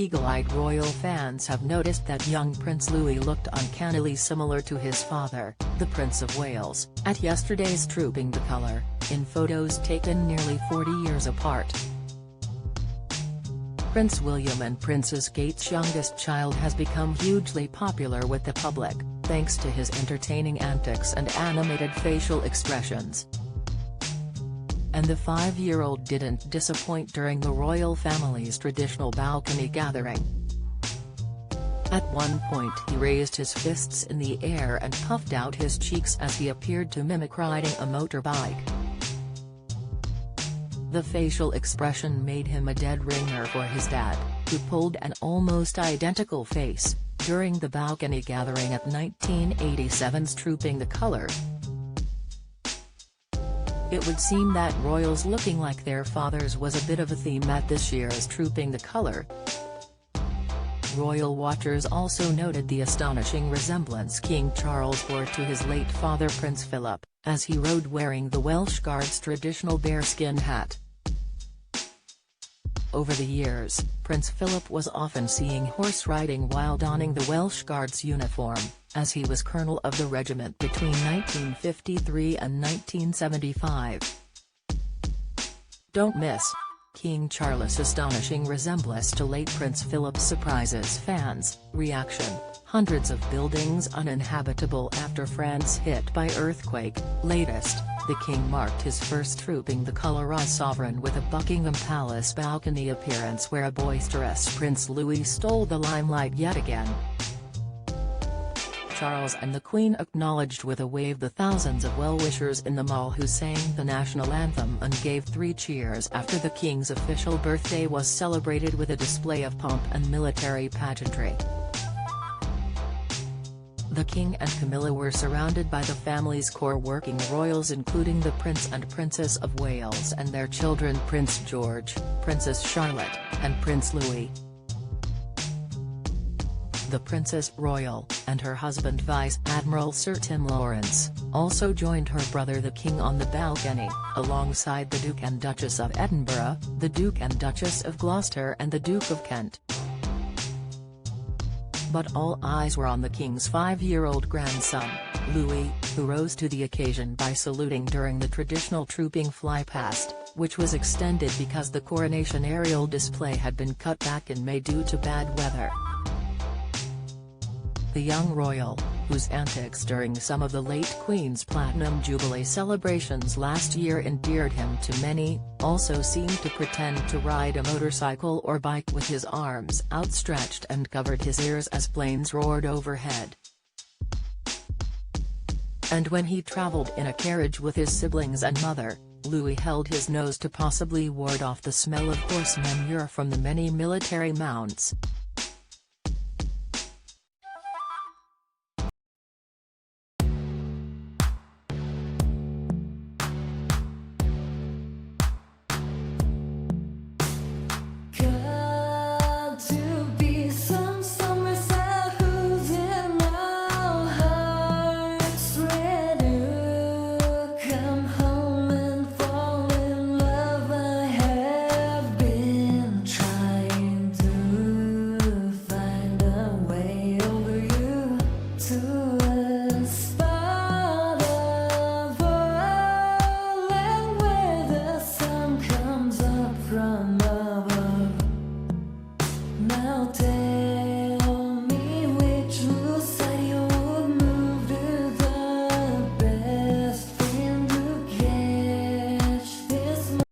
Eagle-eyed royal fans have noticed that young Prince Louis looked uncannily similar to his father, the Prince of Wales, at yesterday's Trooping the Colour, in photos taken nearly 40 years apart. Prince William and Princess Kate's youngest child has become hugely popular with the public, thanks to his entertaining antics and animated facial expressions. And the 5-year-old didn't disappoint during the royal family's traditional balcony gathering. At one point he raised his fists in the air and puffed out his cheeks as he appeared to mimic riding a motorbike. The facial expression made him a dead ringer for his dad, who pulled an almost identical face, during the balcony gathering at 1987's Trooping the Colour. It would seem that royals looking like their fathers was a bit of a theme at this year's Trooping the Colour. Royal watchers also noted the astonishing resemblance King Charles bore to his late father Prince Philip, as he rode wearing the Welsh Guards' traditional bearskin hat. Over the years, Prince Philip was often seen horse riding while donning the Welsh Guards' uniform, as he was colonel of the regiment between 1953 and 1975. Don't miss King Charles' astonishing resemblance to late Prince Philip surprises fans. Reaction: hundreds of buildings uninhabitable after France hit by earthquake. Latest: the king marked his first Trooping the Colour as sovereign with a Buckingham Palace balcony appearance where a boisterous Prince Louis stole the limelight yet again. Charles and the Queen acknowledged with a wave the thousands of well-wishers in the mall who sang the national anthem and gave 3 cheers after the King's official birthday was celebrated with a display of pomp and military pageantry. The King and Camilla were surrounded by the family's core working royals, including the Prince and Princess of Wales and their children Prince George, Princess Charlotte, and Prince Louis. The Princess Royal, and her husband Vice Admiral Sir Tim Lawrence, also joined her brother the King on the balcony, alongside the Duke and Duchess of Edinburgh, the Duke and Duchess of Gloucester and the Duke of Kent. But all eyes were on the King's 5-year-old grandson, Louis, who rose to the occasion by saluting during the traditional trooping flypast, which was extended because the coronation aerial display had been cut back in May due to bad weather. The young royal, whose antics during some of the late Queen's Platinum Jubilee celebrations last year endeared him to many, also seemed to pretend to ride a motorcycle or bike with his arms outstretched and covered his ears as planes roared overhead. And when he travelled in a carriage with his siblings and mother, Louis held his nose to possibly ward off the smell of horse manure from the many military mounts.